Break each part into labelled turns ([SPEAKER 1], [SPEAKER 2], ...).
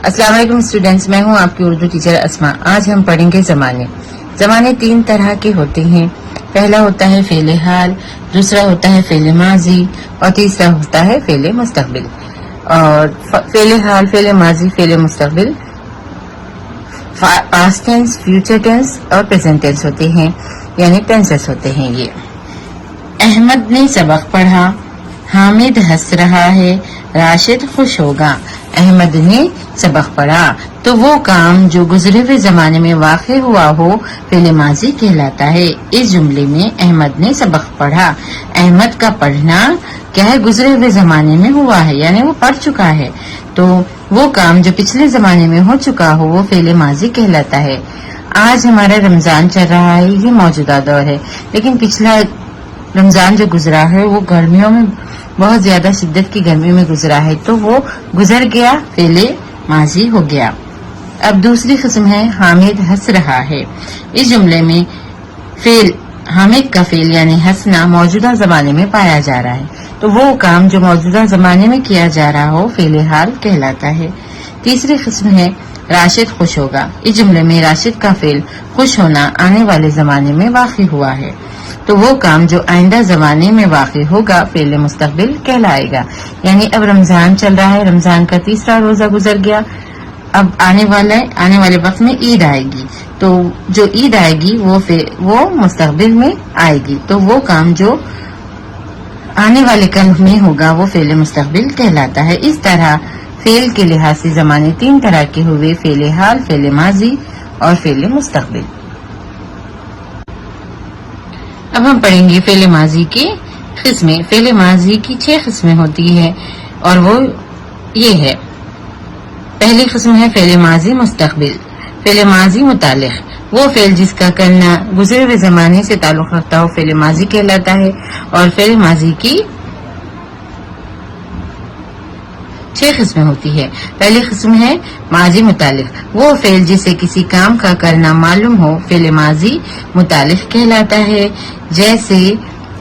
[SPEAKER 1] السلام علیکم اسٹوڈینٹس، میں ہوں آپ کی اردو ٹیچر اسما۔ آج ہم پڑھیں گے زمانے۔ زمانے تین طرح کے ہوتے ہیں۔ پہلا ہوتا ہے فعل حال، دوسرا ہوتا ہے فعل ماضی اور تیسرا ہوتا ہے فعل مستقبل۔ اور فعل حال، فعل ماضی، فعل مستقبل پاسٹ ٹینس، فیوچر ٹینس اور پریزنٹ ٹینس ہوتے ہیں، یعنی ٹینسز ہوتے ہیں یہ۔ احمد نے سبق پڑھا، حامد ہنس رہا ہے، راشد خوش ہوگا۔ احمد نے سبق پڑھا تو وہ کام جو گزرے ہوئے زمانے میں واقع ہوا ہو فعل ماضی کہلاتا ہے۔ اس جملے میں احمد نے سبق پڑھا، احمد کا پڑھنا کیا ہے؟ گزرے ہوئے زمانے میں ہوا ہے، یعنی وہ پڑھ چکا ہے۔ تو وہ کام جو پچھلے زمانے میں ہو چکا ہو وہ فعل ماضی کہلاتا ہے۔ آج ہمارا رمضان چل رہا ہے، یہ موجودہ دور ہے، لیکن پچھلا رمضان جو گزرا ہے وہ گرمیوں میں بہت زیادہ شدت کی گرمی میں گزرا ہے، تو وہ گزر گیا، فعل ماضی ہو گیا۔ اب دوسری قسم ہے حامد ہنس رہا ہے۔ اس جملے میں فعل حامد کا فعل یعنی ہنسنا موجودہ زمانے میں پایا جا رہا ہے، تو وہ کام جو موجودہ زمانے میں کیا جا رہا ہو فعل حال کہلاتا ہے۔ تیسری قسم ہے راشد خوش ہوگا۔ اس جملے میں راشد کا فعل خوش ہونا آنے والے زمانے میں واقع ہوا ہے، تو وہ کام جو آئندہ زمانے میں واقع ہوگا فعل مستقبل کہلائے گا۔ یعنی اب رمضان چل رہا ہے، رمضان کا تیسرا روزہ گزر گیا، اب آنے والے وقت میں عید آئے گی، تو جو عید آئے گی وہ مستقبل میں آئے گی، تو وہ کام جو آنے والے کل میں ہوگا وہ فعل مستقبل کہلاتا ہے۔ اس طرح فعل کے لحاظ سے زمانے تین طرح کے ہوئے، فعل حال، فعل ماضی اور فعل مستقبل۔ اب ہم پڑھیں گے فعل ماضی کی قسمیں۔ فعل ماضی کی 6 قسمیں ہوتی ہیں اور وہ یہ ہے۔ پہلی قسم ہے فعل ماضی مستقبل۔ فعل ماضی متعلق، وہ فعل جس کا کرنا گزرے ہوئے زمانے سے تعلق رکھتا ہو فعل ماضی کہلاتا ہے۔ اور فعل ماضی کی 6 قسمیں ہوتی ہے۔ پہلی قسم ہے ماضی متعلق، وہ فعل جسے کسی کام کا کرنا معلوم ہو فعل ماضی متعلق کہلاتا ہے۔ جیسے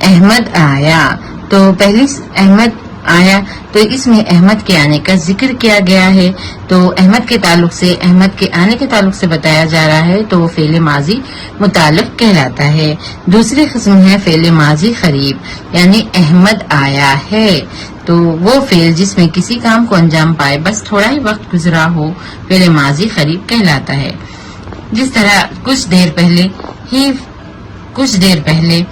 [SPEAKER 1] احمد آیا، تو پہلی احمد آیا تو اس میں احمد کے آنے کا ذکر کیا گیا ہے، تو احمد کے تعلق سے، احمد کے آنے کے تعلق سے بتایا جا رہا ہے، تو وہ فعل ماضی متعلق کہلاتا ہے۔ دوسری قسم ہے فعل ماضی قریب، یعنی احمد آیا ہے، تو وہ فعل جس میں کسی کام کو انجام پائے بس تھوڑا ہی وقت گزرا ہو فعل ماضی قریب کہلاتا ہے۔ جس طرح کچھ دیر پہلے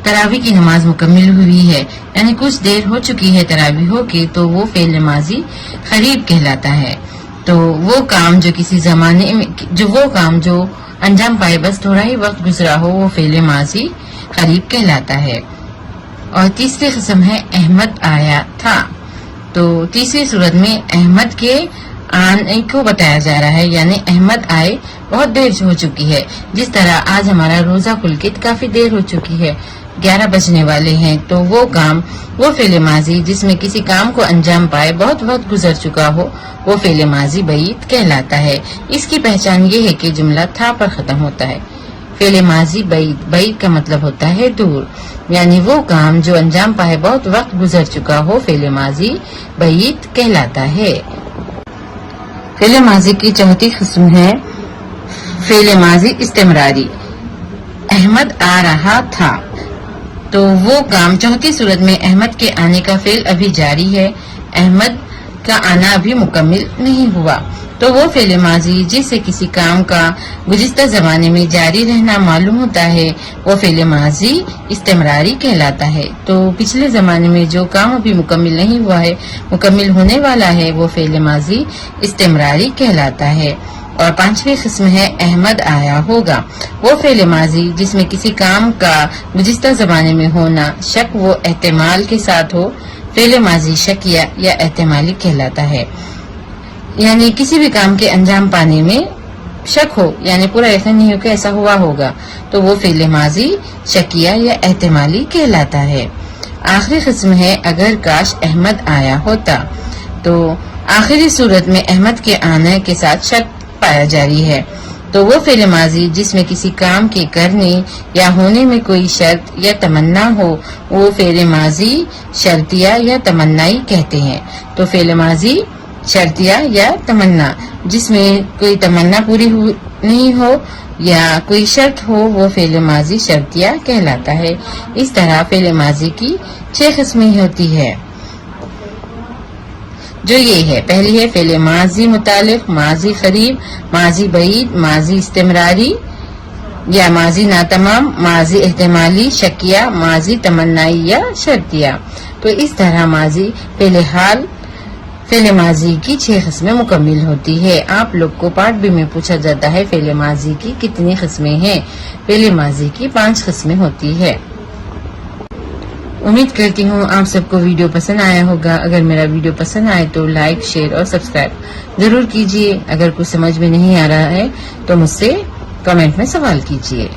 [SPEAKER 1] تراویح کی نماز مکمل ہوئی ہے، یعنی کچھ دیر ہو چکی ہے تراویح ہو کے، تو وہ فعل ماضی قریب کہلاتا ہے۔ تو وہ کام جو کسی زمانے میں جو انجام پائے بس تھوڑا ہی وقت گزرا ہو وہ فعل ماضی قریب کہلاتا ہے۔ اور تیسری قسم ہے احمد آیا تھا، تو تیسری صورت میں احمد کے آنے کو بتایا جا رہا ہے، یعنی احمد آئے بہت دیر ہو چکی ہے۔ جس طرح آج ہمارا روزہ کھل کے کافی دیر ہو چکی ہے، 11 بجنے والے ہیں، تو وہ فعل ماضی جس میں کسی کام کو انجام پائے بہت وقت گزر چکا ہو وہ فعل ماضی بعید کہلاتا ہے۔ اس کی پہچان یہ ہے کہ جملہ تھا پر ختم ہوتا ہے۔ فعل ماضی بعید کا مطلب ہوتا ہے دور، یعنی وہ کام جو انجام پائے بہت وقت گزر چکا ہو فعل ماضی بعید کہلاتا ہے۔ فعل ماضی کی چوتھی قسم ہے فعل ماضی استمراری۔ احمد آ رہا تھا، تو وہ کام چوتھی صورت میں احمد کے آنے کا فعل ابھی جاری ہے، احمد کا آنا ابھی مکمل نہیں ہوا، تو وہ فعل ماضی جس سے کسی کام کا گزشتہ زمانے میں جاری رہنا معلوم ہوتا ہے وہ فعل ماضی استمراری کہلاتا ہے۔ تو پچھلے زمانے میں جو کام ابھی مکمل نہیں ہوا ہے، مکمل ہونے والا ہے، وہ فعل ماضی استمراری کہلاتا ہے۔ اور پانچویں قسم ہے احمد آیا ہوگا، وہ فعل ماضی جس میں کسی کام کا گزشتہ زمانے میں ہونا شک و احتمال کے ساتھ ہو فعل ماضی شکیہ یا احتمالی کہلاتا ہے۔ یعنی کسی بھی کام کے انجام پانے میں شک ہو، یعنی پورا یقین نہیں ہو کہ ایسا ہوا ہوگا، تو وہ فعل ماضی شکیہ یا احتمالی کہلاتا ہے۔ آخری قسم ہے اگر کاش احمد آیا ہوتا، تو آخری صورت میں احمد کے آنے کے ساتھ شک پایا جاری ہے، تو وہ فعل ماضی جس میں کسی کام کے کرنے یا ہونے میں کوئی شرط یا تمنا ہو وہ فعل ماضی شرطیہ یا تمنائی کہتے ہیں۔ تو فعل ماضی شرطیہ یا تمنا، جس میں کوئی تمنا پوری نہیں ہو یا کوئی شرط ہو وہ فعل ماضی شرطیہ کہلاتا ہے۔ اس طرح فعل ماضی کی 6 قسمیں ہوتی ہے، جو یہ ہے۔ پہلی ہے فعل ماضی متعلق، ماضی قریب، ماضی بعید، ماضی استمراری یا ماضی ناتمام، ماضی احتمالی، شکیہ، ماضی تمنائی یا شرطیہ۔ تو اس طرح ماضی فعل ماضی کی 6 قسمیں مکمل ہوتی ہے۔ آپ لوگ کو پارٹ بی میں پوچھا جاتا ہے فعل ماضی کی کتنی قسمیں ہیں؟ فعل ماضی کی 5 قسمیں ہوتی ہے۔ امید کرتی ہوں آپ سب کو ویڈیو پسند آیا ہوگا۔ اگر میرا ویڈیو پسند آئے تو لائک، شیئر اور سبسکرائب ضرور کیجیے۔ اگر کچھ سمجھ میں نہیں آ رہا ہے تو مجھ سے کمنٹ میں سوال کیجیے۔